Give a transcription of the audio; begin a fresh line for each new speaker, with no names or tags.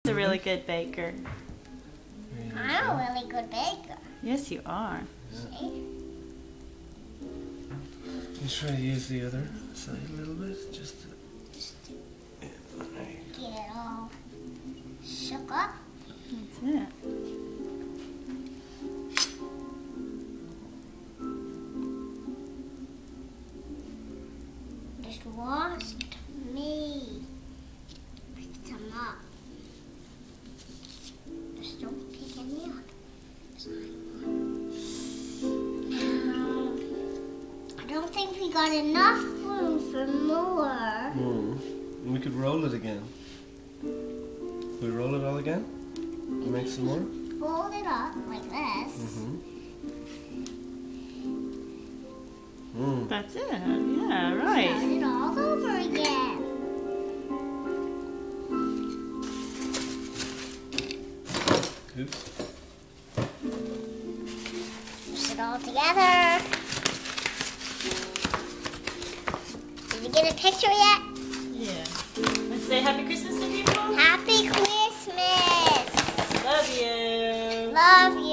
A really good baker.
I'm a really good baker.
Yes, you are.
See?
You try to use the other side a little bit, just to, yeah, there you go.
Get it all shook up.
That's it.
Just washed me. Pick some up. Just don't take any out. Now, I don't think we got enough room for more.
And we could roll it again. We roll it all again? Make some more?
Fold it up like this.
That's it. Yeah, right.
Start it all over again.
Oops.
Push it all together. Did you get a picture yet?
Yeah. Let's say Happy Christmas to people.
Happy Christmas!
Love you.
Love you.